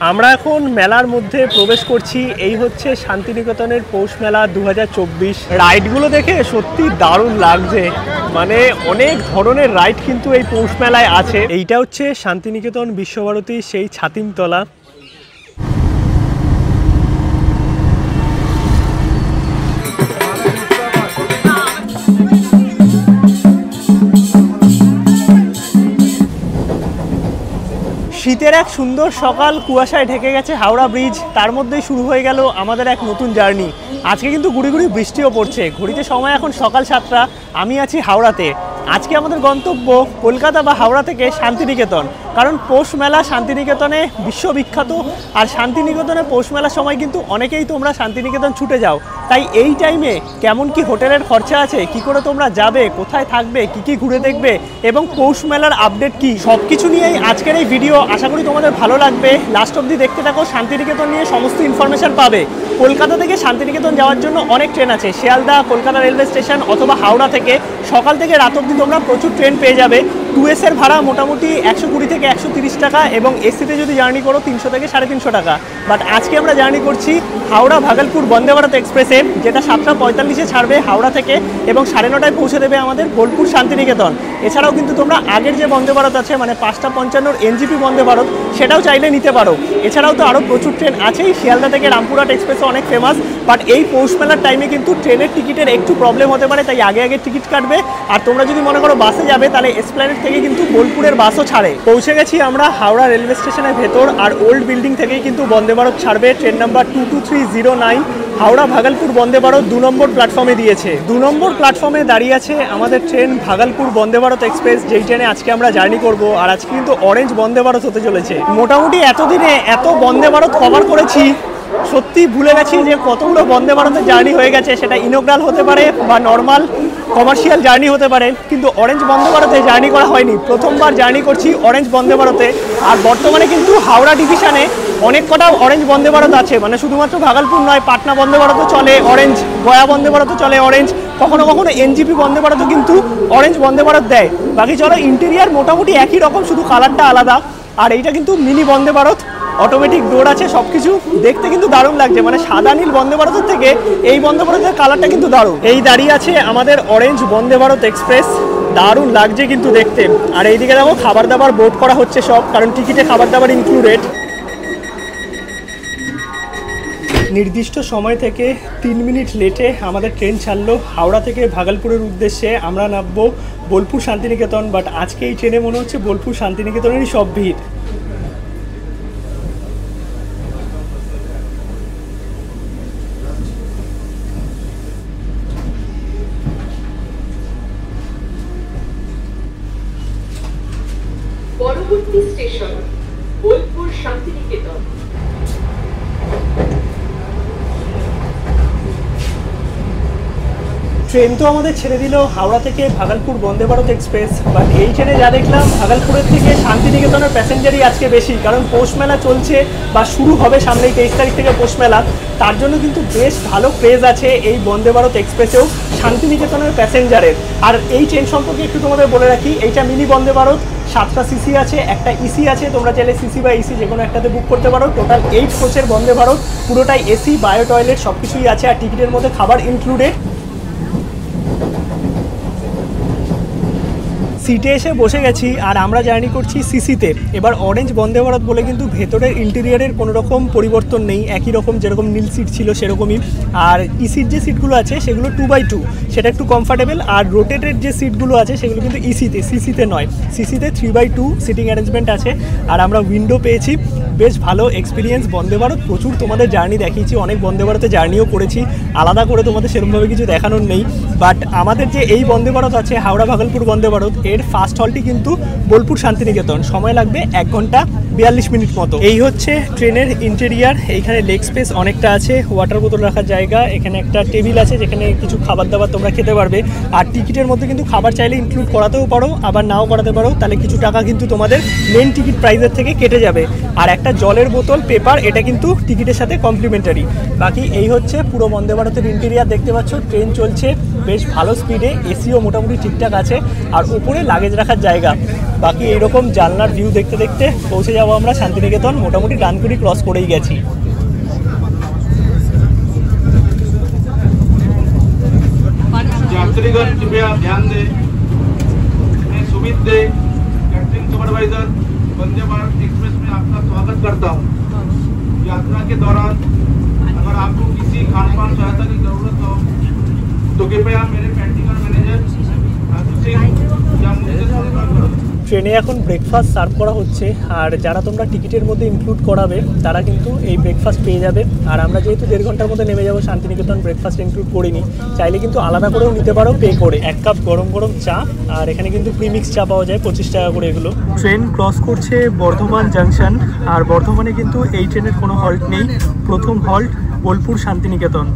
আমরা এখন মেলার মধ্যে প্রবেশ করছি। এই হচ্ছে শান্তিনিকেতনের পৌষ মেলা 2024। রাইডগুলো দেখে সত্যি দারুণ লাগছে, মানে অনেক ধরনের রাইড কিন্তু এই পৌষ মেলায় আছে। এইটা হচ্ছে শান্তিনিকেতন বিশ্বভারতী সেই ছাতিমতলা। শীতের এক সুন্দর সকাল, কুয়াশায় ঢেকে গেছে হাওড়া ব্রিজ, তার মধ্যেই শুরু হয়ে গেল আমাদের এক নতুন জার্নি। আজকে কিন্তু গুড়ি গুড়ি বৃষ্টিও পড়ছে। ঘড়িতে সময় এখন সকাল 7টা। আমি আছি হাওড়াতে। আজকে আমাদের গন্তব্য কলকাতা বা হাওড়া থেকে শান্তিনিকেতন, কারণ পৌষ মেলা শান্তিনিকেতনে বিশ্ববিখ্যাত। আর শান্তিনিকেতনে পৌষ মেলার সময় কিন্তু অনেকেই তোমরা শান্তিনিকেতন ছুটে যাও। তাই এই টাইমে কেমন কি হোটেলের খরচা আছে, কি করে তোমরা যাবে, কোথায় থাকবে, কি ঘুরে দেখবে এবং পৌষ মেলার আপডেট কি, সব কিছু নিয়েই আজকের এই ভিডিও। আশা করি তোমাদের ভালো লাগবে। লাস্ট অবধি দেখতে থাকো। শান্তিনিকেতন নিয়ে সমস্ত ইনফরমেশন পাবে। কলকাতা থেকে শান্তিনিকেতন যাওয়ার জন্য অনেক ট্রেন আছে। শিয়ালদা, কলকাতা রেলওয়ে স্টেশন অথবা হাওড়া থেকে সকাল থেকে রাত অবধি তোমরা প্রচুর ট্রেন পেয়ে যাবে। 2S এর ভাড়া মোটামুটি 120 থেকে 130 টাকা এবং এসিতে যদি জার্নি করো 300 থেকে 350 টাকা। বাট আজকে আমরা জার্নি করছি হাওড়া ভাগলপুর বন্দে ভারত এক্সপ্রেসে, যেটা 7:45-এ ছাড়বে হাওড়া থেকে এবং 9:30টায় পৌঁছে দেবে আমাদের বোলপুর শান্তিনিকেতন। এছাড়াও কিন্তু তোমরা আগের যে বন্দে ভারত আছে, মানে 5:55 NGP বন্দে ভারত, সেটাও চাইলে নিতে পারো। এছাড়াও তো আরও প্রচুর ট্রেন আছেই। শিয়ালদা থেকে রামপুরহাট এক্সপ্রেসও অনেক ফেমাস। বাট এই পৌষ মেলার টাইমে কিন্তু ট্রেনের টিকিটের একটু প্রবলেম হতে পারে, তাই আগে টিকিট কাটবে। আর তোমরা যদি মনে করো বাসে যাবে, তাহলে এসপ্ল্যানেড থেকে কিন্তু বোলপুরের বাসও ছাড়ে। পৌঁছে গেছি আমরা হাওড়া রেলওয়ে স্টেশনের ভেতর। আর ওল্ড বিল্ডিং থেকেই কিন্তু বন্দে ভারত ছাড়বে। ট্রেন নাম্বার 22309 হাওড়া ভাগলপুর বন্দে ভারত 2 নম্বর প্ল্যাটফর্মে দিয়েছে। 2 নম্বর প্ল্যাটফর্মে দাঁড়িয়ে আছে আমাদের ট্রেন ভাগলপুর বন্দে ভারত এক্সপ্রেস, যেই ট্রেনে আজকে আমরা জার্নি করব। আর আজকে কিন্তু অরেঞ্জ বন্দে ভারত হতে চলেছে। মোটামুটি এতদিনে এত বন্দে ভারত কভার করেছি, সত্যি ভুলে গেছি যে কতগুলো বন্দে ভারতের জার্নি হয়ে গেছে। সেটা ইনোগ্রাল হতে পারে বা নর্মাল কমার্শিয়াল জার্নি হতে পারে, কিন্তু অরেঞ্জ বন্দে ভারতে জার্নি করা হয়নি। প্রথমবার জার্নি করছি অরেঞ্জ বন্দে ভারতে। আর বর্তমানে কিন্তু হাওড়া ডিভিশনে অনেক কটা অরেঞ্জ বন্দে ভারত আছে, মানে শুধুমাত্র ভাগলপুর নয়, পাটনা বন্দে ভারতও চলে অরেঞ্জ, গয়া বন্দে ভারতও চলে অরেঞ্জ, কখনো কখনো NGP বন্দে ভারতও কিন্তু অরেঞ্জ বন্দে ভারত দেয়। বাকি চলো, ইন্টেরিয়ার মোটামুটি একই রকম, শুধু কালারটা আলাদা। আর এইটা কিন্তু মিনি বন্দে ভারত, অটোমেটিক ডোর আছে, সব কিছু দেখতে কিন্তু দারুণ লাগছে। মানে সাদা নীল বন্দে ভারতের থেকে এই বন্দে ভারতের কালারটা কিন্তু দারুণ। এই দাঁড়িয়ে আছে আমাদের অরেঞ্জ বন্দে ভারত এক্সপ্রেস, দারুণ লাগছে কিন্তু দেখতে। আর এইদিকে দেখো খাবার দাবার বোর্ড করা হচ্ছে সব, কারণ টিকিটে খাবার দাবার ইনক্লুডেড। নির্দিষ্ট সময় থেকে 3 মিনিট লেটে আমাদের ট্রেন ছাড়লো হাওড়া থেকে ভাগলপুরের উদ্দেশ্যে। আমরা নামবো বোলপুর শান্তিনিকেতন। বাট আজকে এই ট্রেনে মনে হচ্ছে বোলপুর শান্তিনিকেতনেরই সব ভিড়। পরবর্তী স্টেশন বোলপুর শান্তিনিকেতন। ট্রেন তো আমাদের ছেড়ে দিল হাওড়া থেকে ভাগলপুর বন্দে ভারত এক্সপ্রেস। বাট এই ট্রেনে যা দেখলাম, ভাগলপুরের থেকে শান্তিনিকেতনের প্যাসেঞ্জারই আজকে বেশি, কারণ পৌষ মেলা চলছে বা শুরু হবে সামনেই 23 তারিখ থেকে পৌষ মেলা। তার জন্য কিন্তু বেশ ভালো ক্রেজ আছে এই বন্দে ভারত এক্সপ্রেসেও শান্তিনিকেতনের প্যাসেঞ্জারের। আর এই ট্রেন সম্পর্কে একটু তোমাদের বলে রাখি, এইটা মিনি বন্দে ভারত, 7টা সিসি আছে, একটা ইসি আছে। তোমরা চাইলে সিসি বা ইসি যে কোনো একটাতে বুক করতে পারো। টোটাল 8 কোচের বন্দে ভারত, পুরোটাই এসি, বায়ো টয়লেট সব কিছুই আছে। আর টিকিটের মধ্যে খাবার ইনক্লুডেড। সিটে এসে বসে গেছি আর আমরা জার্নি করছি সিসিতে। এবার অরেঞ্জ বন্দে ভারত বলে কিন্তু ভেতরের ইন্টেরিয়ারের কোনো রকম পরিবর্তন নেই, একই রকম যেরকম নীল সিট ছিল সেরকমই। আর ইসির যে সিটগুলো আছে সেগুলো 2x2, সেটা একটু কমফর্টেবল। আর রোটেটেড যে সিটগুলো আছে সেগুলো কিন্তু সিসিতে নয়, সিসিতে 3x2 সিটিং অ্যারেঞ্জমেন্ট আছে। আর আমরা উইন্ডো পেয়েছি। বেশ ভালো এক্সপিরিয়েন্স। বন্দে ভারত প্রচুর তোমাদের জার্নি দেখিয়েছি, অনেক বন্দে ভারতে জার্নিও করেছি, আলাদা করে তোমাদের সেরকমভাবে কিছু দেখানোর নেই। বাট আমাদের যে এই বন্দে ভারত আছে হাওড়া ভাগলপুর বন্দে ভারত, এর ফার্স্ট হলটি কিন্তু বোলপুর শান্তিনিকেতন। সময় লাগবে 1 ঘন্টা 42 মিনিট মতো। এই হচ্ছে ট্রেনের ইন্টেরিয়ার। এইখানে লেগ স্পেস অনেকটা আছে, ওয়াটার বোতল রাখার জায়গা, এখানে একটা টেবিল আছে যেখানে কিছু খাবার দাবার তোমরা খেতে পারবে। আর টিকিটের মধ্যে কিন্তু খাবার চাইলে ইনক্লুড করাতেও পারো, আবার নাও করাতে পারো, তাহলে কিছু টাকা কিন্তু তোমাদের মেন টিকিট প্রাইসের থেকে কেটে যাবে। আর একটা জলের বোতল, পেপার, এটা কিন্তু টিকিটের সাথে কমপ্লিমেন্টারি। বাকি এই হচ্ছে পুরো বন্দে ভারতের ইন্টেরিয়ার। দেখতে পাচ্ছ ট্রেন চলছে বেশ ভালো স্পিডে, এসিও মোটামুটি ঠিকঠাক আছে। আর উপরে লাগেজ রাখার জায়গা। বাকি এইরকম জানলার ভিউ দেখতে দেখতে পৌঁছে যাবো আমরা শান্তিনিকেতন। মোটামুটি ডানকুনি ক্রস করেই গেছি। यात्रीगण कृपया ध्यान दें, मैं सुमित दे, catering supervisor, Vande Bharat express में आपका स्वागत करता हूँ। यात्रा के दौरान अगर आपको किसी खान पान सहायता की जरूरत हो तो कृपया मेरे कैटरिंग मैनेजर राजू सिंह या मुझसे संपर्क करो। ট্রেনে এখন ব্রেকফাস্ট সার্ভ করা হচ্ছে, আর যারা তোমরা টিকিটের মধ্যে ইনক্লুড করাবে তারা কিন্তু এই ব্রেকফাস্ট পেয়ে যাবে। আর আমরা যেহেতু 1.5 ঘন্টার মধ্যে নেমে যাবো শান্তিনিকেতন, ব্রেকফাস্ট ইনক্লুড করিনি, চাইলে কিন্তু আলাদা করেও নিতে পারো পে করে। 1 কাপ গরম গরম চা, আর এখানে কিন্তু প্রিমিক্স চা পাওয়া যায় 25 টাকা করে এগুলো। ট্রেন ক্রস করছে বর্ধমান জাংশন, আর বর্ধমানে কিন্তু এই ট্রেনের কোনো হল্ট নেই। প্রথম হল্ট বোলপুর শান্তিনিকেতন।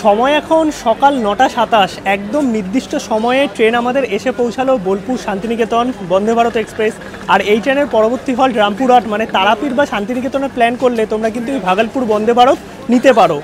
সময় এখন সকাল 9:27। একদম নির্দিষ্ট সময়ে ট্রেন আমাদের এসে পৌঁছালো বোলপুর শান্তিনিকেতন বন্দে ভারত এক্সপ্রেস। আর এই ট্রেনের পরবর্তী হল্ট রামপুরহাট, মানে তারাপীঠ বা শান্তিনিকেতনে প্ল্যান করলে তোমরা কিন্তু এই ভাগলপুর বন্দে ভারত নিতে পারো।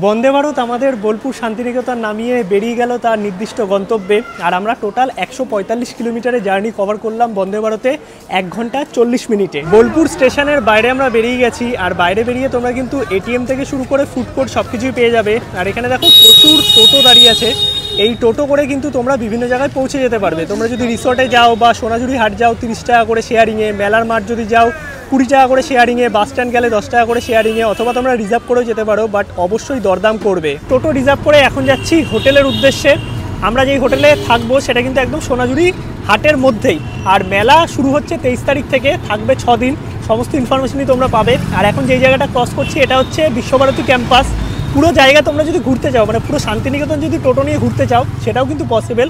বন্দে ভারত আমাদের বোলপুর শান্তিনিকেতন নামিয়ে বেরিয়ে গেল তার নির্দিষ্ট গন্তব্যে। আর আমরা টোটাল 145 কিলোমিটারের জার্নি কভার করলাম বন্দে ভারতে 1 ঘন্টা 40 মিনিটে। বোলপুর স্টেশনের বাইরে আমরা বেরিয়ে গেছি, আর বাইরে বেরিয়ে তোমরা কিন্তু এটিএম থেকে শুরু করে ফুড কোর্ট সব কিছুই পেয়ে যাবে। আর এখানে দেখো প্রচুর টোটো দাঁড়িয়ে আছে। এই টোটো করে কিন্তু তোমরা বিভিন্ন জায়গায় পৌঁছে যেতে পারবে। তোমরা যদি রিসর্টে যাও বা সোনাঝুরি হাট যাও 30 টাকা করে শেয়ারিংয়ে, মেলার মাঠ যদি যাও 20 টাকা করে শেয়ারিংয়ে, বাস স্ট্যান্ড গেলে 10 টাকা করে শেয়ারিংয়ে, অথবা তোমরা রিজার্ভ করেও যেতে পারো, বাট অবশ্যই দরদাম করবে। টোটো রিজার্ভ করে এখন যাচ্ছি হোটেলের উদ্দেশ্যে। আমরা যেই হোটেলে থাকবো সেটা কিন্তু একদম সোনাঝুরি হাটের মধ্যেই। আর মেলা শুরু হচ্ছে 23 তারিখ থেকে, থাকবে 6 দিন। সমস্ত ইনফরমেশনই তোমরা পাবে। আর এখন যেই জায়গাটা ক্রস করছি এটা হচ্ছে বিশ্বভারতী ক্যাম্পাস। পুরো জায়গা তোমরা যদি ঘুরতে চাও, মানে পুরো শান্তিনিকেতন যদি টোটো নিয়ে ঘুরতে চাও সেটাও কিন্তু পসিবল।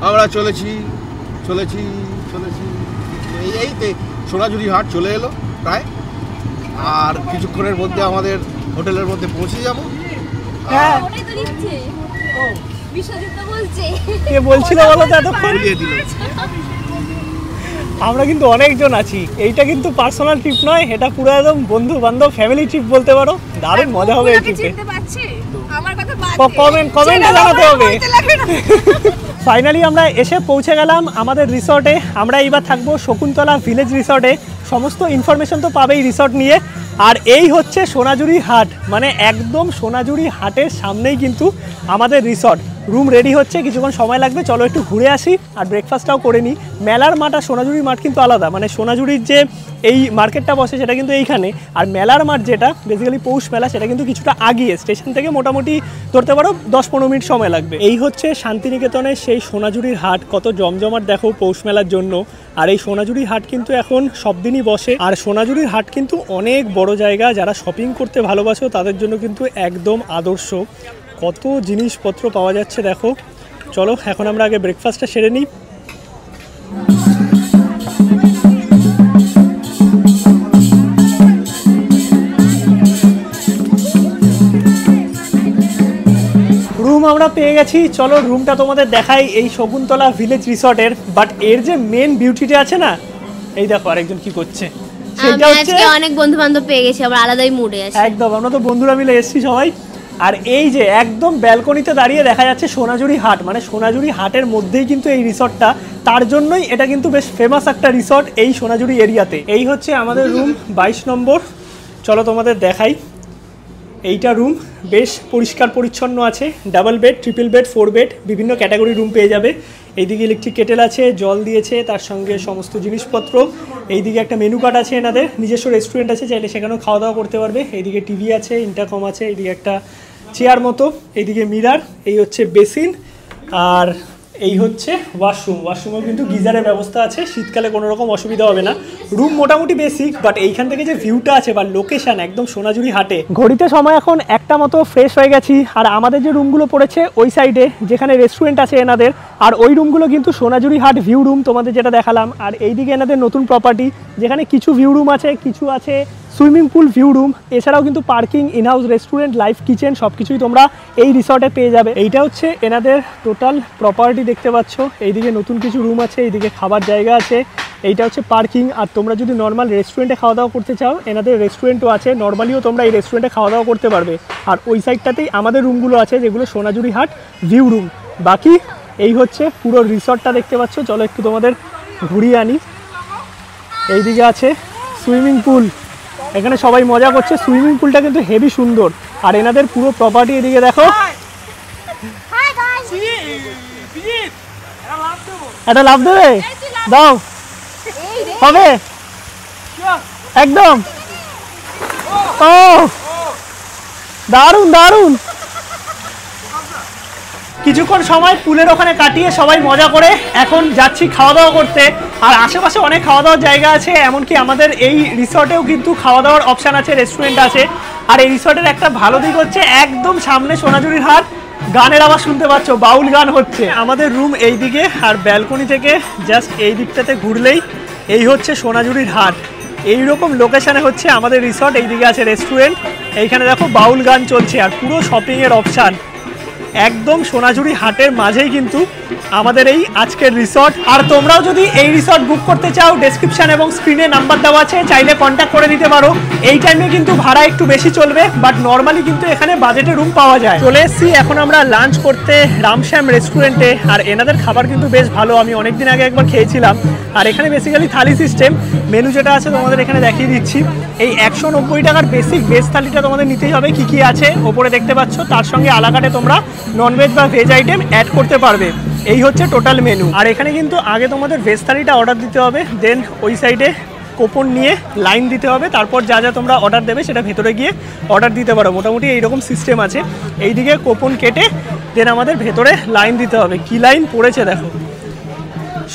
আমরা চলেছি এই সোনাঝুরি হাট চলে এলো প্রায়, আর কিছুক্ষণের মধ্যে আমাদের হোটেলের মধ্যে পৌঁছে যাব। হ্যাঁ, ওটাই তো দিচ্ছে। ও বিশ্বজিৎ তো বলছে। কে বলছিল বলো তো এতক্ষণ? ঘুরিয়ে দিল। আমরা কিন্তু অনেকজন আছি। এইটা কিন্তু পার্সোনাল ট্রিপ নয়, এটা পুরো একদম বন্ধু বান্ধব ফ্যামিলি ট্রিপ বলতে পারো। দারুণ মজা হবে এই ট্রিপে। আমার কথা কমেন্টে জানাতে হবে। ফাইনালি আমরা এসে পৌঁছে গেলাম আমাদের রিসর্টে। আমরা এইবার থাকবো শকুন্তলা ভিলেজ রিসর্টে। সমস্ত ইনফরমেশন তো পাবেই রিসর্ট নিয়ে। আর এই হচ্ছে সোনাঝুরি হাট, মানে একদম সোনাঝুরি হাটের সামনেই কিন্তু আমাদের রিসর্ট। রুম রেডি হচ্ছে, কিছুক্ষণ সময় লাগবে। চলো একটু ঘুরে আসি আর ব্রেকফাস্টটাও করে নিই। মেলার মাঠ আর সোনাঝুরির মাঠ কিন্তু আলাদা, মানে সোনাঝুরির যে এই মার্কেটটা বসে সেটা কিন্তু এইখানে, আর মেলার মাঠ যেটা বেসিক্যালি পৌষ মেলা সেটা কিন্তু কিছুটা আগিয়ে। স্টেশন থেকে মোটামুটি ধরতে পারো 10-15 মিনিট সময় লাগবে। এই হচ্ছে শান্তিনিকেতনের সেই সোনাঝুরির হাট। কত জমজমাট দেখো পৌষ মেলার জন্য। আর এই সোনাঝুরি হাট কিন্তু এখন সব দিনই বসে। আর সোনাঝুরির হাট কিন্তু অনেক বড় জায়গা, যারা শপিং করতে ভালোবাসো তাদের জন্য কিন্তু একদম আদর্শ। কত জিনিসপত্র পাওয়া যাচ্ছে দেখো। চলো এখন আমরা আগে ব্রেকফাস্টটা সেরে নিই। রুম আমরা পেয়ে গেছি। চলো রুমটা তোমাদের দেখাই, এই শকুন্তলা ভিলেজ রিসর্টের। বাট এর যে মেন বিউটিটা আছে না, এই দেখো আরেকজন কি করছে। সেটা হচ্ছে অনেক বন্ধু বান্ধব পেয়ে গেছি, আবার আলাদাই মুডে আছি। একদম, আমরা তো বন্ধুরা মিলে এসেছি সবাই। আর এই যে একদম ব্যালকনিতে দাঁড়িয়ে দেখা যাচ্ছে সোনাঝুরি হাট, মানে সোনাঝুরি হাটের মধ্যেই কিন্তু এই রিসর্টটা। তার জন্যই এটা কিন্তু বেশ ফেমাস একটা রিসর্ট এই সোনাঝুরি এরিয়াতে। এই হচ্ছে আমাদের রুম 22 নম্বর। চলো তোমাদের দেখাই। এইটা রুম বেশ পরিষ্কার পরিচ্ছন্ন আছে। Double bed, triple bed, 4 bed, বিভিন্ন ক্যাটাগরি রুম পেয়ে যাবে। এইদিকে ইলেকট্রিক কেটেল আছে, জল দিয়েছে, তার সঙ্গে সমস্ত জিনিসপত্র। এইদিকে একটা মেনু কার্ড আছে, এনাদের নিজস্ব রেস্টুরেন্ট আছে, চাইলে সেখানেও খাওয়া দাওয়া করতে পারবে। এইদিকে টিভি আছে, ইন্টারকম আছে, এইদিকে একটা চেয়ার মতো, এইদিকে মিরার, এই হচ্ছে বেসিন। আর এই হচ্ছে ওয়াশরুমেও কিন্তু গিজারের ব্যবস্থা আছে, শীতকালে কোনো রকম অসুবিধা হবে না। রুম মোটামুটি বেসিক, বাট এইখান থেকে যে ভিউটা আছে বা লোকেশন একদম সোনাঝুরি হাটে। ঘড়িতে সময় এখন 1টা মতো, ফ্রেশ হয়ে গেছি। আর আমাদের যে রুমগুলো পড়েছে ওই সাইডে যেখানে রেস্টুরেন্ট আছে এনাদের, আর ওই রুমগুলো কিন্তু সোনাঝুরি হাট ভিউ রুম তোমাদের যেটা দেখালাম। আর এইদিকে এনাদের নতুন প্রপার্টি, যেখানে কিছু ভিউ রুম আছে, কিছু আছে সুইমিং পুল ভিউ রুম, এছাড়াও কিন্তু parking, in-house restaurant, live kitchen সব কিছুই তোমরা এই রিসর্টে পেয়ে যাবে। এইটা হচ্ছে এনাদের টোটাল প্রপার্টি দেখতে পাচ্ছ। এইদিকে নতুন কিছু রুম আছে, এইদিকে খাবার জায়গা আছে, এইটা হচ্ছে পার্কিং। আর তোমরা যদি নর্মাল রেস্টুরেন্টে খাওয়া দাওয়া করতে চাও, এনাদের রেস্টুরেন্টও আছে, নর্মালিও তোমরা এই রেস্টুরেন্টে খাওয়া দাওয়া করতে পারবে। আর ওই সাইডটাতেই আমাদের রুমগুলো আছে, যেগুলো সোনাঝুরি হাট ভিউ রুম। বাকি এই হচ্ছে পুরো রিসর্টটা দেখতে পাচ্ছ। চলো একটু তোমাদের ঘুরিয়ে আনি। এইদিকে আছে সুইমিং পুল, এখানে সবাই মজা করছে। সুইমিং পুলটা কিন্তু হেভি সুন্দর। আর এনাদের পুরো প্রপার্টি এদিকে দেখো। এটা লাভ দেবে, দাও, হবে একদম। ও দারুণ দারুণ। কিছুক্ষণ সময় পুলের ওখানে কাটিয়ে সবাই মজা করে এখন যাচ্ছি খাওয়া দাওয়া করতে। আর আশেপাশে অনেক খাওয়া দাওয়ার জায়গা আছে, এমনকি আমাদের এই রিসর্টেও কিন্তু খাওয়া দাওয়ার অপশান আছে, রেস্টুরেন্ট আছে। আর এই রিসর্টের একটা ভালো দিক হচ্ছে একদম সামনে সোনাঝুরির হাট, গানের আওয়াজ শুনতে পাচ্ছ, বাউল গান হচ্ছে। আমাদের রুম এই দিকে, আর ব্যালকনি থেকে জাস্ট এই দিকটাতে ঘুরলেই এই হচ্ছে সোনাঝুরির হাট। এইরকম লোকেশানে হচ্ছে আমাদের রিসর্ট। এইদিকে আছে রেস্টুরেন্ট, এইখানে দেখো বাউল গান চলছে, আর পুরো শপিংয়ের অপশান একদম সোনাঝুরি হাটের মাঝেই কিন্তু আমাদের এই আজকের রিসর্ট। আর তোমরাও যদি এই রিসর্ট বুক করতে চাও, ডেসক্রিপশন এবং স্ক্রিনে নাম্বার দেওয়া আছে, চাইলে কন্ট্যাক্ট করে দিতে পারো। এই টাইমে কিন্তু ভাড়া একটু বেশি চলবে, বাট নর্মালি কিন্তু এখানে বাজেটে রুম পাওয়া যায়। চলে এসেছি এখন আমরা লাঞ্চ করতে রামশ্যাম রেস্টুরেন্টে। আর এনাদের খাবার কিন্তু বেশ ভালো, আমি অনেকদিন আগে একবার খেয়েছিলাম। আর এখানে বেসিক্যালি থালি সিস্টেম, মেনু যেটা আছে তোমাদের এখানে দেখিয়ে দিচ্ছি। এই 190 টাকার বেসিক ভেজ থালিটা তোমাদের নিতেই হবে। কি কি আছে ওপরে দেখতে পাচ্ছ, তার সঙ্গে আলাকাটে তোমরা ননভেজ বা ভেজ আইটেম অ্যাড করতে পারবে। এই হচ্ছে টোটাল মেনু। আর এখানে কিন্তু আগে তোমাদের ভেজ থালিটা অর্ডার দিতে হবে, দেন ওই সাইডে কুপন নিয়ে লাইন দিতে হবে, তারপর যা যা তোমরা অর্ডার দেবে সেটা ভেতরে গিয়ে অর্ডার দিতে পারো। মোটামুটি এইরকম সিস্টেম আছে। এইদিকে কুপন কেটে দেন আমাদের ভেতরে লাইন দিতে হবে। কি লাইন পড়েছে দেখো,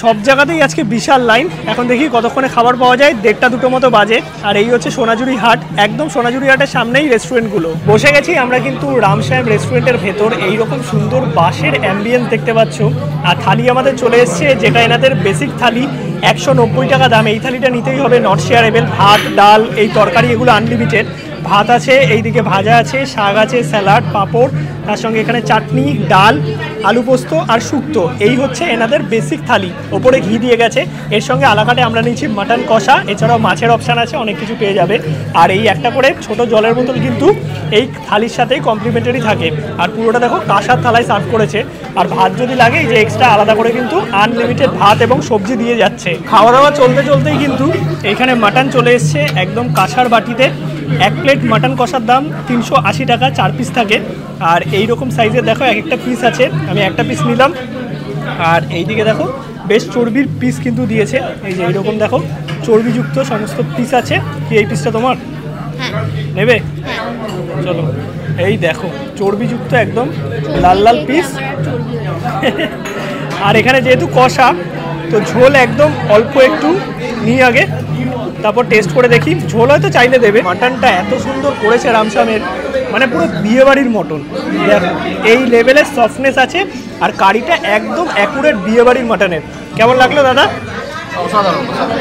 সব জায়গাতেই আজকে বিশাল লাইন। এখন দেখি কতক্ষণে খাবার পাওয়া যায়, 1টা-2টো মতো বাজে। আর এই হচ্ছে সোনাঝুরি হাট, একদম সোনাঝুরি হাটের সামনেই রেস্টুরেন্টগুলো। বসে গেছি আমরা কিন্তু রামশ্যাম রেস্টুরেন্টের ভেতর। এইরকম সুন্দর বাঁশের অ্যাম্বিয়েন্স দেখতে পাচ্ছ। আর থালি আমাদের চলে এসছে, যেটা এনাদের বেসিক থালি, 190 টাকা দাম। এই থালিটা নিতেই হবে, নট শেয়ারেবল। ভাত, ডাল, এই তরকারি এগুলো আনলিমিটেড। ভাত আছে, এইদিকে ভাজা আছে, শাক আছে, স্যালাড, পাঁপড়, তার সঙ্গে এখানে চাটনি, ডাল, আলু পোস্ত আর শুক্তো। এই হচ্ছে এনাদের বেসিক থালি। ওপরে ঘি দিয়ে গেছে, এর সঙ্গে আলাকাটে আমরা নিচ্ছি মাটন কষা, এছাড়াও মাছের অপশান আছে, অনেক কিছু পেয়ে যাবে। আর এই একটা করে ছোট জলের বোতল কিন্তু এই থালির সাথেই কমপ্লিমেন্টারি থাকে। আর পুরোটা দেখো কাঁসার থালায় সার্ভ করেছে। আর ভাত যদি লাগে, এই যে এক্সট্রা আলাদা করে কিন্তু আনলিমিটেড ভাত এবং সবজি দিয়ে যাচ্ছে। খাওয়া দাওয়া চলতে চলতেই কিন্তু এখানে মাটন চলে এসছে একদম কাঁসার বাটিতে। 1 প্লেট মাটন কষার দাম 380 টাকা, 4 পিস থাকে। আর এই রকম সাইজের দেখো এক একটা পিস আছে, আমি একটা পিস নিলাম। আর এইদিকে দেখো বেশ চর্বির পিস কিন্তু দিয়েছে, এই যে এইরকম দেখো চর্বিযুক্ত সমস্ত পিস আছে। কি এই পিসটা তোমার নেবে? চলো, এই দেখো চর্বিযুক্ত একদম লাল লাল পিস। আর এখানে যেহেতু কষা, তো ঝোল একদম অল্প একটু নিয়ে আগে, তারপর টেস্ট করে দেখি। ঝোল হয়তো চাইলে দেবে। মাটনটা এত সুন্দর করেছে রামশ্যামের, মানে পুরো বিয়েবাড়ির মটন। দেখো এই লেভেলের সফটনেস আছে। আর কারিটা একদম অ্যাকুরেট বিয়েবাড়ির মাটনের। কেমন লাগলো দাদা?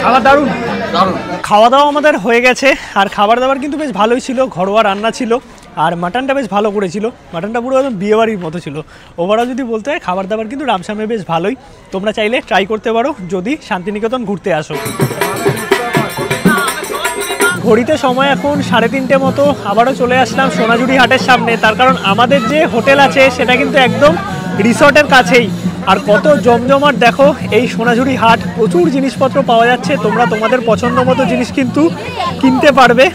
খাবার দারুণ দারুণ। খাওয়া দাওয়া আমাদের হয়ে গেছে। আর খাবার দাবার কিন্তু বেশ ভালোই ছিল, ঘরোয়া রান্না ছিল। আর মাটনটা বেশ ভালো করেছিল, মাটনটা পুরো একদম বিয়েবাড়ির মতো ছিল। ওভারঅল যদি বলতে হয়, খাবার দাবার কিন্তু রামশ্যামে বেশ ভালোই। তোমরা চাইলে ট্রাই করতে পারো যদি শান্তিনিকেতন ঘুরতে আসো। ঘড়িতে সময় এখন 3:30 মতো। আবারও চলে আসলাম সোনাঝুরি হাটের সামনে, তার কারণ আমাদের যে হোটেল আছে সেটা কিন্তু একদম রিসর্টের কাছেই। আর কত জমজমাট দেখো এই সোনাঝুরি হাট, প্রচুর জিনিসপত্র পাওয়া যাচ্ছে। তোমরা তোমাদের পছন্দ মতো জিনিস কিন্তু কিনতে পারবে।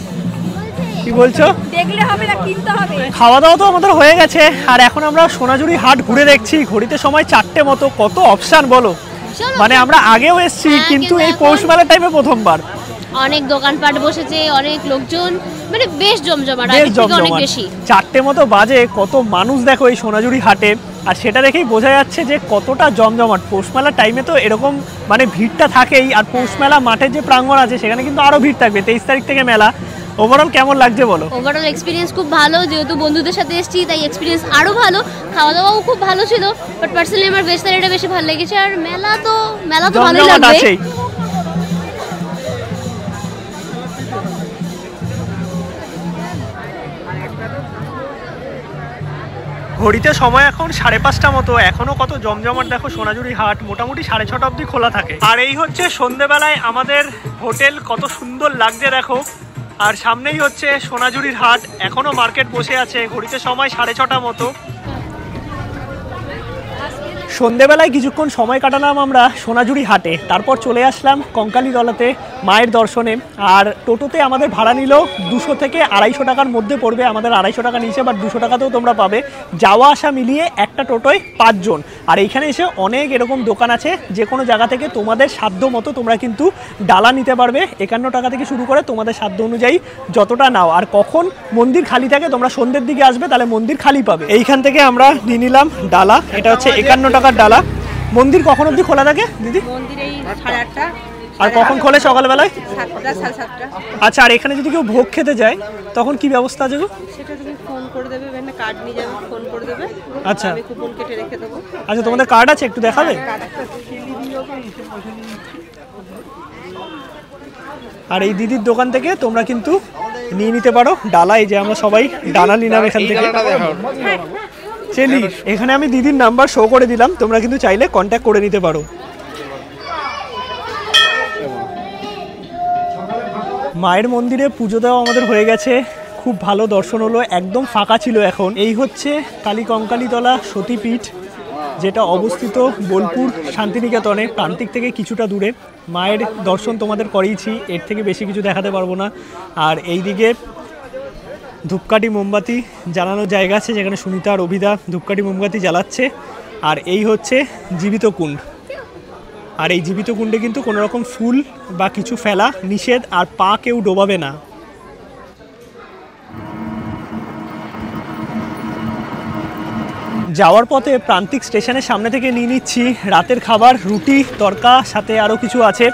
কি বলছো? দেখলে হবে না, কিনতে হবে। খাওয়া দাওয়া তো আমাদের হয়ে গেছে, আর এখন আমরা সোনাঝুরি হাট ঘুরে দেখছি। ঘড়িতে সময় 4টে মতো। কত অপশান বলো, মানে আমরা আগেও এসেছি, কিন্তু এই পৌষ মেলার টাইমে প্রথমবার। অনেক দোকানপাট বসেছে, অনেক লোকজন, মানে বেশ জমজমাট, অনেক বেশি। 4টে মতো বাজে, কত মানুষ দেখো এই সোনাঝুরি হাটে। আর সেটা দেখেই বোঝা যাচ্ছে যে কতটা জমজমাট। পৌষ মেলার টাইমে তো এরকম মানে ভিড়টা থাকেই, আর পৌষ মেলা মাঠের যে প্রাঙ্গণ আছে সেখানে কিন্তু আরও ভিড় থাকবে। 23 তারিখ থেকে মেলা। ওভারঅল কেমন লাগছে বলো? ওভারঅল এক্সপিরিয়েন্স খুব ভালো, যেহেতু বন্ধুদের সাথে এসেছি তাই এক্সপিরিয়েন্স আরও ভালো। খাওয়া দাওয়াও খুব ভালো ছিল, বাট পার্সোনালি আমার ভেজ থালিটা বেশি ভালো লেগেছে। আর মেলা তো ভালোই জমজমাট লাগবে। আছেই। ঘড়িতে সময় এখন 5:30 মতো, এখনো কত জমজমাট দেখো। সোনাঝুরি হাট মোটামুটি 6:30 অবধি খোলা থাকে। আর এই হচ্ছে সন্ধ্যেবেলায় আমাদের হোটেল, কত সুন্দর লাগছে দেখো। আর সামনেই হচ্ছে সোনাঝুরির হাট, এখনো মার্কেট বসে আছে। ঘড়িতে সময় 6:30 মতো। সন্ধেবেলায় কিছুক্ষণ সময় কাটালাম আমরা সোনাঝুরি হাটে, তারপর চলে আসলাম কঙ্কালীতলাতে মায়ের দর্শনে। আর টোটোতে আমাদের ভাড়া নিল 200 থেকে 250 টাকার মধ্যে পড়বে। আমাদের 250 টাকা নিয়েছে, বাট 200 টাকাতেও তোমরা পাবে। যাওয়া আসা মিলিয়ে একটা টোটোয় 5 জন। আর এইখানে এসে অনেক এরকম দোকান আছে, যে কোনো জায়গা থেকে তোমাদের সাধ্য মতো তোমরা কিন্তু ডালা নিতে পারবে। 51 টাকা থেকে শুরু করে তোমাদের সাধ্য অনুযায়ী যতটা নাও। আর কখন মন্দির খালি থাকে, তোমরা সন্ধ্যের দিকে আসবে তাহলে মন্দির খালি পাবে। এইখান থেকে আমরা নিয়ে নিলাম ডালা, এটা হচ্ছে 51 টাকার ডালা। মন্দির কখন অবধি খোলা থাকে দিদি? মন্দির এই 8:30টা। আর কখন খোলে সকালবেলায়? 7টা 7:30টা। আচ্ছা, আর এখানে যদি কেউ ভোগ খেতে যায় তখন কি ব্যবস্থা আছে গো? সেটা তুমি ফোন করে দেবে, এখানে কার্ড নিয়ে যাবে, ফোন করে দেবে। আচ্ছা। আমি কুপন কেটে রেখে দেবো। আচ্ছা, তোমাদের কার্ড আছে, একটু দেখাবে? আর এই দিদির দোকান থেকে তোমরা কিন্তু নিয়ে নিতে পারো ডালা। এই যে আমরা সবাই ডালা নিলাম এখান থেকে। চেলি, এখানে আমি দিদির নাম্বার শো করে দিলাম, তোমরা কিন্তু চাইলে কন্ট্যাক্ট করে নিতে পারো। মায়ের মন্দিরে পুজো দেওয়া আমাদের হয়ে গেছে, খুব ভালো দর্শন হলো, একদম ফাঁকা ছিল এখন। এই হচ্ছে কালী কঙ্কালীতলা সতীপীঠ, যেটা অবস্থিত বোলপুর শান্তিনিকেতনে, প্রান্তিক থেকে কিছুটা দূরে। মায়ের দর্শন তোমাদের করিয়েছি, এর থেকে বেশি কিছু দেখাতে পারবো না। আর এই দিকে ধূপকাঠি মোমবাতি জ্বালানোর জায়গা আছে, যেখানে সুনিতা আর অভিদা ধূপকাঠি মোমবাতি জ্বালাচ্ছে। আর এই হচ্ছে জীবিত কুণ্ড। আর এই জীবিত কুণ্ডে কিন্তু কোনো রকম ফুল বা কিছু ফেলা নিষেধ, আর পা কেউ ডোবাবে না। যাওয়ার পথে প্রান্তিক স্টেশনের সামনে থেকে নিয়ে নিচ্ছি রাতের খাবার, রুটি তরকা, সাথে আরও কিছু আছে।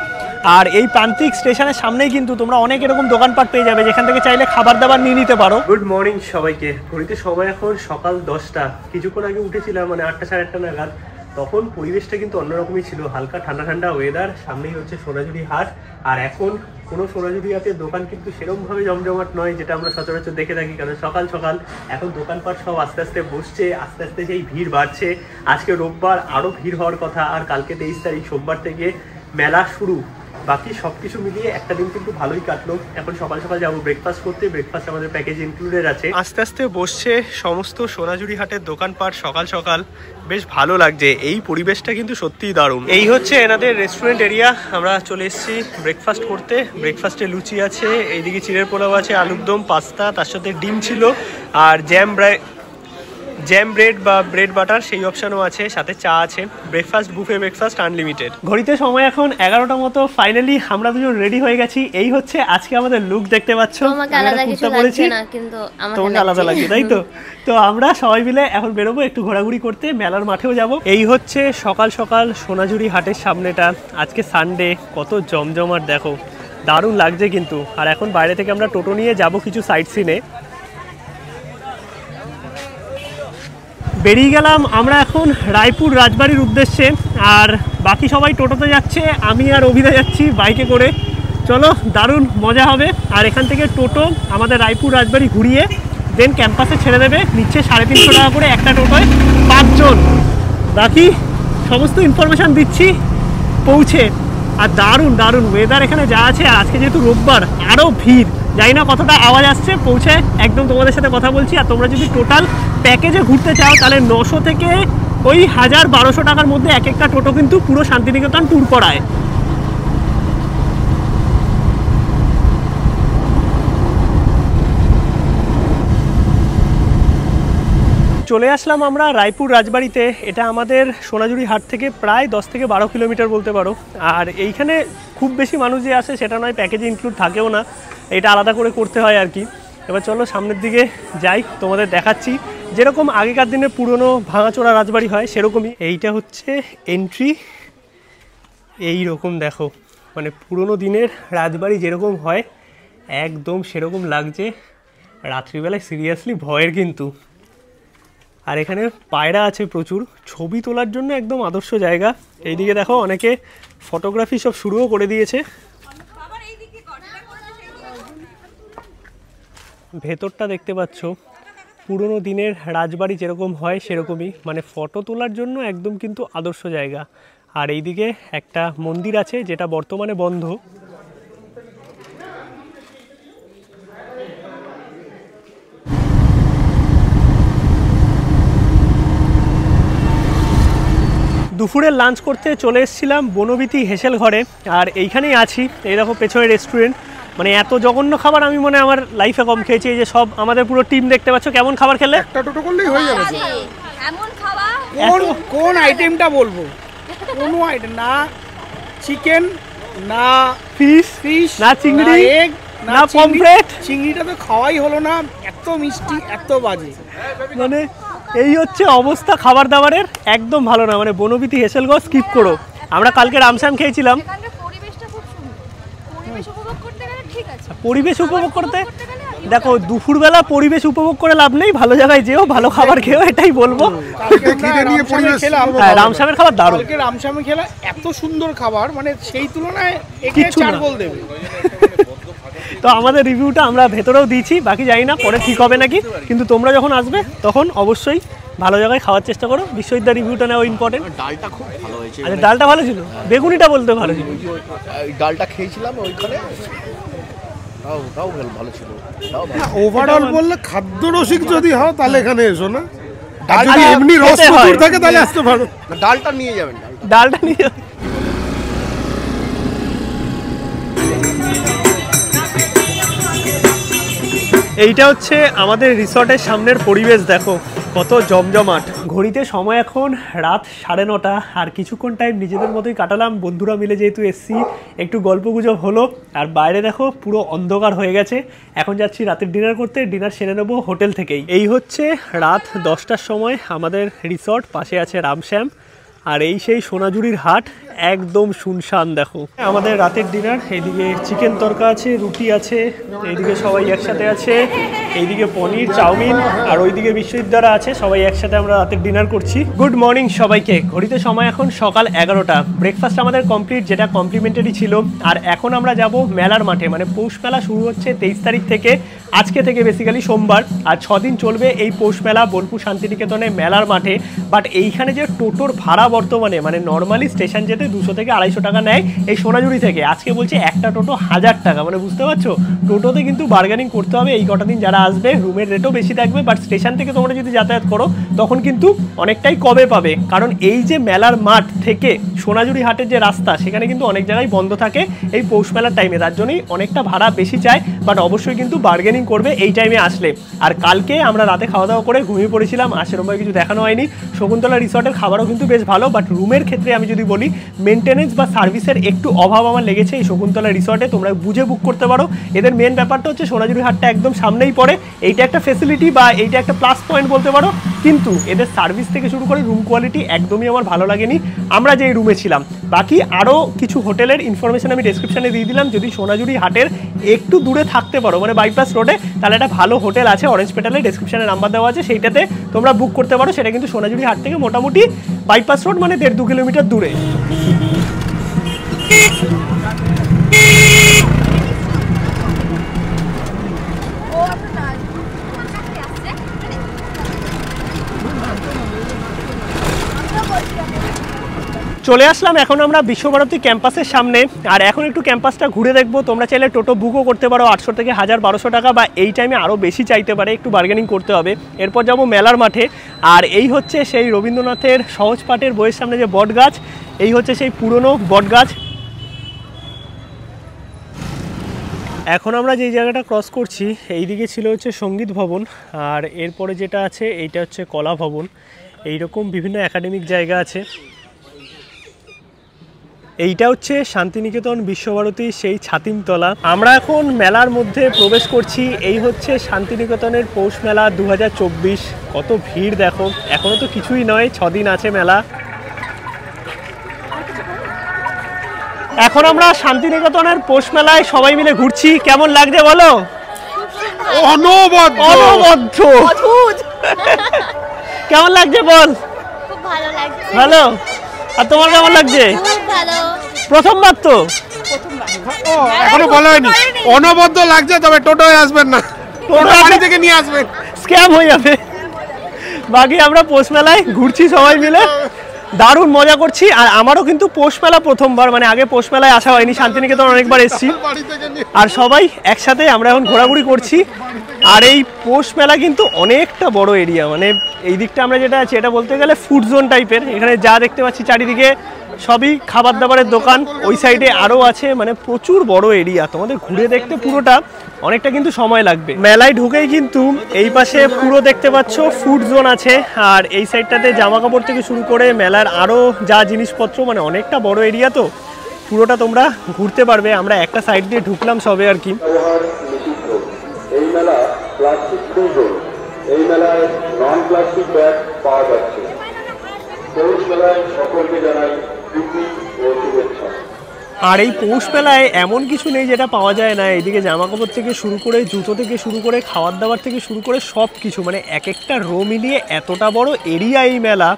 আর এই প্রান্তিক স্টেশনের সামনেই কিন্তু তোমরা অনেক এরকম দোকানপাট পেয়ে যাবে, যেখান থেকে চাইলে খাবার দাবার নিয়ে নিতে পারো। গুড মর্নিং সবাইকে। ঘড়িতে সময় এখন সকাল 10টা। কিছুক্ষণ আগে উঠেছিলাম, মানে 8টা 8:30 নাগাদ। তখন পরিবেশটা কিন্তু অন্যরকমই ছিল, হালকা ঠান্ডা ঠান্ডা ওয়েদার। সামনেই হচ্ছে সোনাঝুরি হাট। আর এখন কোনো সোনাঝুরি হাটের দোকান কিন্তু সেরকমভাবে জমজমাট নয়, যেটা আমরা সচরাচর দেখে থাকি। কারণ সকাল সকাল এখন দোকানপাট সব আস্তে আস্তে বসছে, আস্তে আস্তে সেই ভিড় বাড়ছে। আজকে রোববার, আরও ভিড় হওয়ার কথা। আর কালকে 23 তারিখ সোমবার থেকে মেলা শুরু। বাকি সব কিছু মিলিয়ে একটা দিন কিন্তু ভালোই কাটলো। এখন সকাল সকাল যাবো ব্রেকফাস্ট করতে, ব্রেকফাস্ট আমাদের প্যাকেজ ইনক্লুডেড আছে। আস্তে আস্তে বসছে সমস্ত সোনাঝুরি হাটের দোকানপাট সকাল সকাল, বেশ ভালো লাগছে। এই পরিবেশটা কিন্তু সত্যিই দারুণ। এই হচ্ছে এনাদের রেস্টুরেন্ট এরিয়া। আমরা চলে এসেছি ব্রেকফাস্ট করতে। ব্রেকফাস্টে লুচি আছে, এইদিকে চিড়ের পোলাও আছে, আলুর দম, পাস্তা, তার সাথে ডিম ছিল, আর জ্যাম ব্রেড বা ব্রেড বাটার সেই অপশানও আছে, সাথে চা আছে। Breakfast buffet, breakfast unlimited. ঘড়িতে সময় এখন 11টা মতো। ফাইনালি আমরা দুজন রেডি হয়ে গেছি। এই হচ্ছে আজকে আমাদের লুক, দেখতে পাচ্ছ। তোমাকে আলাদা কিছু লাগছে না, কিন্তু তোমাকে আলাদা লাগছে, তাই তো? তো আমরা সবাই মিলে এখন বেরোবো একটু ঘোরাঘুরি করতে, মেলার মাঠেও যাব। এই হচ্ছে সকাল সকাল সোনাঝুরি হাটের সামনেটা। আজকে সানডে, কত জমজমাট দেখো, দারুণ লাগছে কিন্তু। আর এখন বাইরে থেকে আমরা টোটো নিয়ে যাব কিছু সাইট সিনে। বেরিয়ে গেলাম আমরা এখন রায়পুর রাজবাড়ির উদ্দেশ্যে। আর বাকি সবাই টোটোতে যাচ্ছে, আমি আর অভিদা যাচ্ছি বাইকে করে। চলো, দারুণ মজা হবে। আর এখান থেকে টোটো আমাদের রায়পুর রাজবাড়ি ঘুরিয়ে দেন ক্যাম্পাসে ছেড়ে দেবে। নিচ্ছে 350 টাকা করে একটা টোটোয় 5 জন। বাকি সমস্ত ইনফরমেশান দিচ্ছি পৌঁছে। আর দারুণ দারুণ ওয়েদার এখানে যা আছে। আর আজকে যেহেতু রোববার, আরও ভিড়। জানি না কতটা আওয়াজ আসছে, পৌঁছে একদম তোমাদের সাথে কথা বলছি। আর তোমরা যদি টোটাল প্যাকেজে ঘুরতে চাও তাহলে 900 থেকে ওই 1000-1200 টাকার মধ্যে এক একটা টোটো কিন্তু পুরো শান্তিনিকেতন ট্যুর করায়। চলে আসলাম আমরা রায়পুর রাজবাড়িতে। এটা আমাদের সোনাঝুরি হাট থেকে প্রায় 10 থেকে 12 কিলোমিটার বলতে পারো। আর এইখানে খুব বেশি মানুষ যে আসে সেটা নয়, প্যাকেজে ইনক্লুড থাকেও না, এটা আলাদা করে করতে হয় আর কি। এবার চলো সামনের দিকে যাই, তোমাদের দেখাচ্ছি যেরকম আগেকার দিনে পুরনো ভাঙাচোরা রাজবাড়ি হয় সেরকমই। এইটা হচ্ছে এন্ট্রি, এই রকম দেখো মানে পুরনো দিনের রাজবাড়ি যেরকম হয় একদম সেরকম লাগছে। রাত্রিবেলায় সিরিয়াসলি ভয়ের কিন্তু। আর এখানে পায়রা আছে প্রচুর, ছবি তোলার জন্য একদম আদর্শ জায়গা। এইদিকে দেখো অনেকে ফটোগ্রাফি সব শুরুও করে দিয়েছে। ভেতরটা দেখতে পাচ্ছ পুরনো দিনের রাজবাড়ি যেরকম হয় সেরকমই, মানে ফটো তোলার জন্য একদম কিন্তু আদর্শ জায়গা। আর এইদিকে একটা মন্দির আছে যেটা বর্তমানে বন্ধ। দুপুরের লাঞ্চ করতে চলে এসেছিলাম বনবিথী হেসেল ঘরে, আর এইখানেই আছি। এই দেখো পেছনে রেস্টুরেন্ট, মানে এত জঘন্য খাবার আমি মনে আমার লাইফে কম খেয়েছি। এই যে সব আমাদের পুরো টিম দেখতে পাচ্ছ কেমন খাবার খেলে। একটা টোটো করলেই হয়ে যাবে। এমন খাওয়া কোন আইটেমটা বলবো? কোনো আইটেম না, চিকেন না, ফিশ না, চিংড়ি এগ না, পমফ্রেট। চিংড়িটা তো খাওয়াই হলো না, এত মিষ্টি এত বাজে। মানে এই হচ্ছে অবস্থা খাবার দাবারের, একদম ভালো না। মানে বনবিথী হেসেলগঞ্জ স্কিপ করো। আমরা কালকে রামশ্যাম খেয়েছিলাম। পরিবেশ উপভোগ করতে দেখো দুপুরবেলা পরিবেশ উপভোগ করে লাভ নেই, ভালো জায়গায় যেও, ভালো খাবার খেও, এটাই বলবো। রামশ্যামের খাবার দারুণ। রামশ্যামে খেলা এত সুন্দর খাবার, মানে সেই তুলনায় কিচ্ছু না। দেবে। তো আমাদের রিভিউটা আমরা ভেতরেও দিয়েছি, বাকি জানি না পরে ঠিক হবে নাকি, কিন্তু তোমরা যখন আসবে তখন অবশ্যই ভালো জায়গায় খাওয়ার চেষ্টা করো। বিশ্বজিৎদার রিভিউটা নেওয়া ইম্পর্টেন্ট। ডালটা খুব ভালো হয়েছে। আচ্ছা, ডালটা ভালো ছিল, বেগুনিটা বলতে ভালো ছিল। ডালটা খেয়েছিলাম ওইখানে, তাও ভালো ছিল। ওভারঅল বললে খাদ্য রসিক যদি হও তাহলে এখানে এসো না, ডাল যদি এমনি রস প্রচুর থাকে তাহলে আসতে পারো। ডালটা নিয়ে যাবেন, ডালটা নিয়ে যাবেন। এইটা হচ্ছে আমাদের রিসর্টের সামনের পরিবেশ, দেখো কত জমজমাট। ঘড়িতে সময় এখন রাত 9:30, আর কিছুক্ষণ টাইম নিজেদের মতোই কাটালাম বন্ধুরা মিলে, যেহেতু এসছি একটু গল্পগুজব হলো। আর বাইরে দেখো পুরো অন্ধকার হয়ে গেছে। এখন যাচ্ছি রাতের ডিনার করতে, ডিনার সেরে নেবো হোটেল থেকেই। এই হচ্ছে রাত 10টার সময় আমাদের রিসর্ট, পাশে আছে রামশ্যাম, আর এই সেই সোনাঝুরির হাট, একদম শুনশান। দেখো আমাদের রাতের ডিনার, এইদিকে চিকেন তরকা আছে, রুটি আছে, এইদিকে সবাই একসাথে আছে, এইদিকে পনির, চাউমিন, আর ওইদিকে বিশ্ববিদ্যালয় আছে, সবাই একসাথে আমরা রাতের ডিনার করছি। গুড মর্নিং সবাইকে। ঘড়িতে সময় এখন সকাল 11টা। ব্রেকফাস্ট আমাদের কমপ্লিট, যেটা কমপ্লিমেন্টারি ছিল। আর এখন আমরা যাব মেলার মাঠে, মানে পৌষ মেলা শুরু হচ্ছে 23 তারিখ থেকে, আজকে থেকে বেসিক্যালি সোমবার, আর 6 দিন চলবে এই পৌষ মেলা বোলপুর শান্তিনিকেতনে মেলার মাঠে। বাট এইখানে যে টোটোর ভাড়া বর্তমানে, মানে নর্মালি স্টেশন যেতে 200 থেকে 250 টাকা নেয় এই সোনাঝুরি থেকে, আজকে বলছে একটা টোটো 1000 টাকা। মানে বুঝতে পারছো, টোটোতে কিন্তু বার্গেনিং করতে হবে এই কটা দিন যারা আসবে। রুমের রেটও বেশি থাকবে, বাট স্টেশন থেকে তোমরা যদি যাতায়াত করো তখন কিন্তু অনেকটাই কমে পাবে। কারণ এই যে মেলার মাঠ থেকে সোনাঝুরি হাটের যে রাস্তা, সেখানে কিন্তু অনেক জায়গায় বন্ধ থাকে এই পৌষ মেলার টাইমে, তার জন্যই অনেকটা ভাড়া বেশি চায়। বাট অবশ্যই কিন্তু বার্গেনিং করবে এই টাইমে আসলে। আর কালকে আমরা রাতে খাওয়া দাওয়া করে ঘুমিয়ে পড়েছিলাম, আর সেরকম কিছু দেখানো হয়নি। শকুন্তলা রিসর্টের খাবারও কিন্তু বেশ ভালো, বাট রুমের ক্ষেত্রে আমি যদি বলি মেনটেনেন্স বা সার্ভিসের একটু অভাব আমার লেগেছে এই শকুন্তলা রিসর্টে। তোমরা বুঝে বুক করতে পারো। এদের মেন ব্যাপারটা হচ্ছে সোনাঝুরি হাটটা একদম সামনেই পড়ে, এইটা একটা ফেসিলিটি বা এইটা একটা প্লাস পয়েন্ট বলতে পারো। কিন্তু এদের সার্ভিস থেকে শুরু করে রুম কোয়ালিটি একদমই আমার ভালো লাগেনি আমরা যেই রুমে ছিলাম। বাকি আরও কিছু হোটেলের ইনফরমেশন আমি ডেসক্রিপশনে দিয়ে দিলাম। যদি সোনাঝুরি হাটের একটু দূরে থাকতে পারো, মানে বাইপাস রোডে, তাহলে একটা ভালো হোটেল আছে অরেঞ্জ পেটালে, ডেসক্রিপশনে নাম্বার দেওয়া আছে, সেইটাতে তোমরা বুক করতে পারো। সেটা কিন্তু সোনাঝুরি হাট থেকে মোটামুটি বাইপাস রোড, মানে 1.5-2 কিলোমিটার দূরে। চলে আসলাম এখন আমরা বিশ্বভারতী ক্যাম্পাসের সামনে, আর এখন একটু ক্যাম্পাসটা ঘুরে দেখবো। তোমরা চাইলে টোটো বুকও করতে পারো 800 থেকে 1200 টাকা, বা এই টাইমে আরও বেশি চাইতে পারে, একটু বার্গেনিং করতে হবে। এরপর যাবো মেলার মাঠে, আর এই হচ্ছে সেই রবীন্দ্রনাথের সহজ পাঠের বইয়ের সামনে যে বট গাছ, এই হচ্ছে সেই পুরনো বট গাছ। এখন আমরা যেই জায়গাটা ক্রস করছি, এই দিকে ছিল হচ্ছে সঙ্গীত ভবন, আর এরপরে যেটা আছে এইটা হচ্ছে কলা ভবন। এইরকম বিভিন্ন একাডেমিক জায়গা আছে। এইটা হচ্ছে শান্তিনিকেতন বিশ্বভারতী সেই ছাতিমতলা। আমরা এখন মেলার মধ্যে প্রবেশ করছি। এই হচ্ছে শান্তিনিকেতনের পৌষ মেলা 2024। কত ভিড় দেখো, এখনো তো কিছুই নয়, 6 দিন আছে মেলা। এখন আমরা শান্তিনিকেতনের পৌষ মেলায় সবাই মিলে ঘুরছি। কেমন লাগছে বলো? অনবদ্য অনবদ্য কেমন লাগছে বল? খুব ভালো লাগছে। ভালো। আর তোমার কেমন লাগছে? খুব ভালো। প্রথমবার তো? এখনো বলা হয়নি। অনবদ্য লাগছে, তবে টোটোয় আসবেন না, টোটো বাড়ি থেকে নিয়ে আসবেন, স্ক্যাম হয়ে যাবে। বাকি আমরা পৌষ মেলায় ঘুরছি সবাই মিলে, দারুণ মজা করছি। আর আমারও কিন্তু পৌষ মেলা প্রথমবার, মানে আগে পৌষ মেলায় আসা হয়নি, শান্তিনিকেতন অনেকবার এসেছি। বাড়ি থেকে নিয়ে। আর সবাই একসাথে আমরা এখন ঘোরাঘুরি করছি। আর এই পৌষ মেলা কিন্তু অনেকটা বড় এরিয়া, মানে এই দিকটা আমরা যেটা আছি এটা বলতে গেলে ফুড জোন টাইপের। এখানে যা দেখতে পাচ্ছি চারিদিকে সবই খাবার দাবারের দোকান, ওই সাইডে আরও আছে, মানে প্রচুর বড় এরিয়া। তোমাদের ঘুরে দেখতে পুরোটা অনেকটা কিন্তু সময় লাগবে। মেলায় ঢুকেই কিন্তু এই পাশে পুরো দেখতে পাচ্ছ ফুড জোন আছে, আর এই সাইডটাতে জামা কাপড় থেকে শুরু করে মেলার আরও যা জিনিসপত্র, মানে অনেকটা বড় এরিয়া, তো পুরোটা তোমরা ঘুরতে পারবে। আমরা একটা সাইড দিয়ে ঢুকলাম সবে আর কি। এই মেলা প্লাস্টিক ফ্রি জোন। এই মেলায় নন প্লাস্টিক ব্যাগ পাওয়া যাচ্ছে। পৌষ মেলায় সকলকে জানাই প্রীতি ও শুভেচ্ছা। আর এই পৌষ মেলায় এমন কিছু নেই যেটা পাওয়া যায় না। এইদিকে জামা কাপড় থেকে শুরু করে, জুতো থেকে শুরু করে, খাবার দাবার থেকে শুরু করে সব কিছু, মানে এক একটা রো মিলিয়ে এতটা বড় এরিয়া এই মেলা।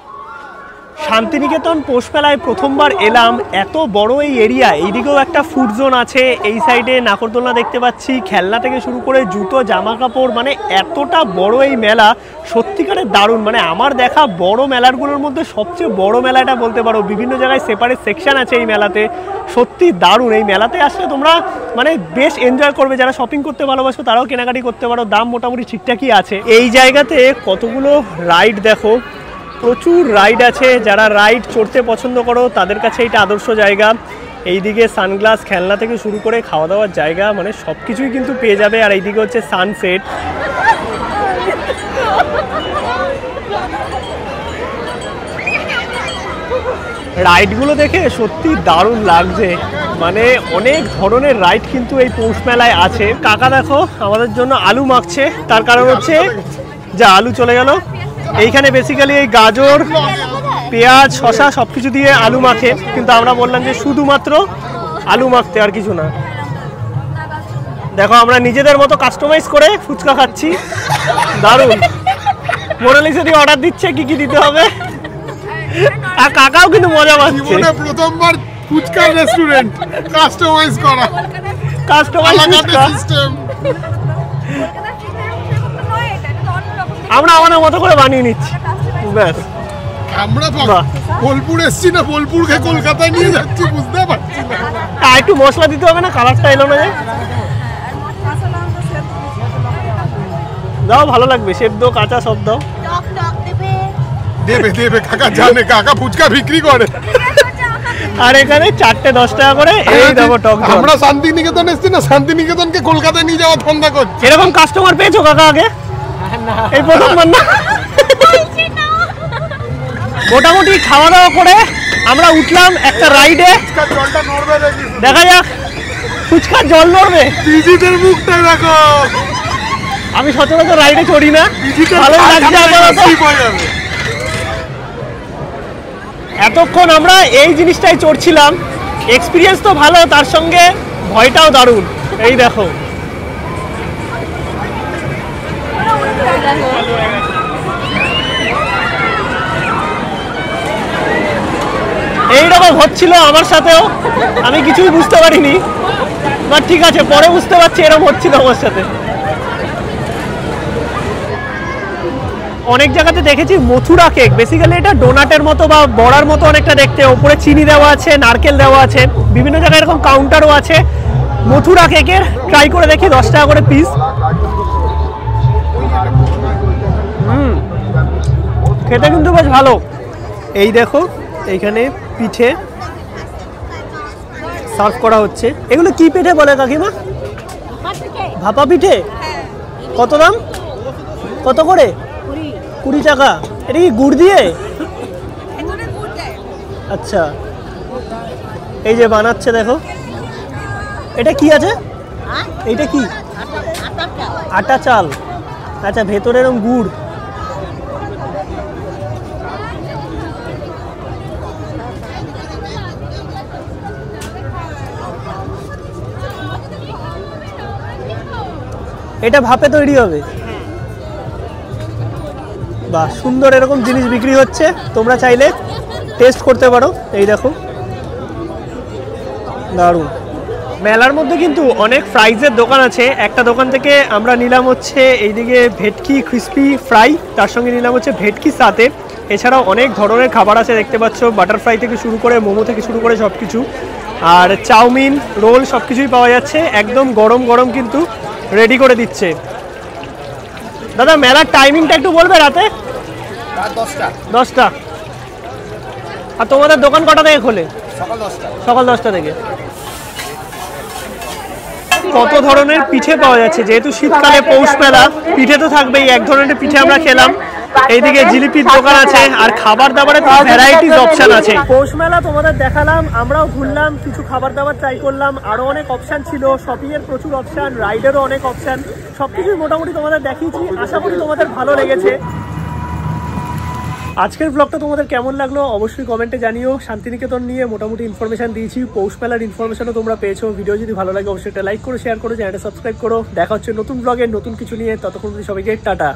শান্তিনিকেতন পৌষ মেলায় প্রথমবার এলাম, এত বড় এই এরিয়া। এইদিকেও একটা ফুড জোন আছে, এই সাইডে নাকরদোলনা দেখতে পাচ্ছি, খেলনা থেকে শুরু করে জুতো, জামা কাপড়, মানে এতটা বড় এই মেলা, সত্যিকারের দারুণ। মানে আমার দেখা বড় মেলাগুলোর মধ্যে সবচেয়ে বড় মেলাটা বলতে পারো। বিভিন্ন জায়গায় সেপারেট সেকশন আছে এই মেলাতে, সত্যি দারুণ। এই মেলাতে আসলে তোমরা মানে বেশ এনজয় করবে। যারা শপিং করতে ভালোবাসো তারাও কেনাকাটি করতে পারো, দাম মোটামুটি ঠিকঠাকই আছে। এই জায়গাতে কতগুলো রাইড দেখো, প্রচুর রাইড আছে। যারা রাইড চড়তে পছন্দ করো তাদের কাছে এটা আদর্শ জায়গা। এইদিকে সানগ্লাস, খেলনা থেকে শুরু করে খাওয়া দাওয়ার জায়গা, মানে সব কিছুই কিন্তু পেয়ে যাবে। আর এইদিকে হচ্ছে সানসেট। রাইডগুলো দেখে সত্যি দারুণ লাগছে, মানে অনেক ধরনের রাইড কিন্তু এই পৌষ মেলায় আছে। কাকা দেখো আমাদের জন্য আলু মাখছে, তার কারণ হচ্ছে যা আলু চলে গেল। এইখানে বেসিক্যালি এই গাজর, পেঁয়াজ, শসা সব কিছু দিয়ে আলু মাখে, কিন্তু আমরা বললাম যে শুধুমাত্র আলু মাখতে, আর কিছু না। দেখো আমরা নিজেদের মতো কাস্টমাইজ করে ফুচকা খাচ্ছি, দারুণ। মোনালিসা দিয়ে অর্ডার দিচ্ছে কি কি দিতে হবে, আর কাকাও কিন্তু মজা পাচ্ছে। প্রথমবার ফুচকা রেস্টুরেন্ট কাস্টমাইজ করা, কাস্টমাইজ সিস্টেম আমরা আমাদের মতো করে বানিয়ে নিচ্ছি, ব্যাস। আমরা বোলপুর এসছি না, বোলপুরকে কলকাতায় নিয়ে যাচ্ছি, বুঝতে পারছি না। একটু মশলা দিতে হবে না, কালারটা এলো না। দাও, ভালো লাগবে, সেদ্ধ কাঁচা সব দাও। দেবে দেবে, কাকা জানে, কাকা ফুচকা বিক্রি করে। আর এখানে 4টে 10 টাকা করে। এই দেখো টক। আমরা শান্তিনিকেতন এসছি না, শান্তিনিকেতনকে কলকাতায় নিয়ে যাওয়া ধান্দা করছি। এরকম কাস্টমার পেয়েছো কাকা আগে? এই প্রথমবার না? মোটামুটি খাওয়া দাওয়া করে আমরা উঠলাম একটা রাইডে, জলটা নড়বে দেখি, দেখা যাক ফুচকার জল নড়বে। ডিজিটাল মুখটা দেখো। আমি সচরাচর রাইডে চড়ি না, ভালো লাগছে আপাতত। এতক্ষণ আমরা এই জিনিসটাই চড়ছিলাম, এক্সপিরিয়েন্স তো ভালো, তার সঙ্গে ভয়টাও দারুণ। এই দেখো এইরকম হচ্ছিল আমার সাথেও, আমি কিছুই বুঝতে পারিনি, বাট ঠিক আছে, পরে বুঝতে পারছি এরকম হচ্ছিল আমার সাথে। অনেক জায়গাতে দেখেছি মথুরা কেক, বেসিক্যালি এটা ডোনাটের মতো বা বড়ার মতো অনেকটা দেখতে, ওপরে চিনি দেওয়া আছে, নারকেল দেওয়া আছে, বিভিন্ন জায়গায় এরকম কাউন্টারও আছে। মথুরা কেকের ট্রাই করে দেখি, 10 টাকা করে পিস। খেতে কিন্তু বেশ ভালো। এই দেখো এইখানে পিঠে সার্ভ করা হচ্ছে। এগুলো কি পিঠে বলে কাকিমা? ভাপা পিঠে। কত দাম? কত করে? 20 টাকা। এটা কি গুড় দিয়ে? আচ্ছা, এই যে বানাচ্ছে দেখো, এটা কি আছে? এইটা কি? আটা চাল। আচ্ছা, ভেতরে এরকম গুড়। এটা ভাপে তৈরি হবে? বাহ, সুন্দর এরকম জিনিস বিক্রি হচ্ছে, তোমরা চাইলে টেস্ট করতে পারো। এই দেখো, দারুণ। মেলার মধ্যে কিন্তু অনেক ফ্রাইজের দোকান আছে। একটা দোকান থেকে আমরা নিলাম হচ্ছে এইদিকে ভেটকি ক্রিস্পি ফ্রাই, তার সঙ্গে নিলাম হচ্ছে ভেটকি সাথে। এছাড়াও অনেক ধরনের খাবার আছে দেখতে পাচ্ছ, বাটার ফ্রাই থেকে শুরু করে মোমো থেকে শুরু করে সব কিছু, আর চাউমিন রোল সব কিছুই পাওয়া যাচ্ছে। একদম গরম গরম কিন্তু রেডি করে দিচ্ছে। দাদা, মেলার টাইমিংটা একটু বলবে? রাতে 10টা। আর তোমাদের দোকান কটা থেকে খোলে? সকাল 10টা থেকে। কত ধরনের পিঠে পাওয়া যাচ্ছে, যেহেতু শীতকালে পৌষ মেলা, পিঠে তো থাকবেই। এক ধরনের পিঠে আমরা খেলাম, এইদিকে জিলিপির দোকান আছে, আর খাবার দাবারের ভ্যারাইটিস অপশন আছে। পৌষ মেলা তোমাদের দেখালাম, আমরাও ঘুরলাম, কিছু খাবার দাবার ট্রাই করলাম, আরো অনেক অপশন ছিল, শপিং এর প্রচুর অপশন, রাইডেরও অনেক অপশন, সবকিছুই মোটামুটি তোমাদের দেখিয়েছি। আশা করি তোমাদের ভালো লেগেছে। আজকের ব্লগটা তোমাদের কেমন লাগলো অবশ্যই কমেন্টে জানিও। শান্তিনিকেতন নিয়ে মোটামুটি ইনফরমেশন দিয়েছি, পৌষ মেলার ইনফরমেশনও তোমরা পেয়েছো। ভিডিও যদি ভালো লাগে অবশ্যই একটা লাইক করো, শেয়ার করো, চ্যানেলটা সাবস্ক্রাইব করো। দেখা হচ্ছে নতুন ব্লগে নতুন কিছু নিয়ে। ততক্ষণ সবাইকে টাটা।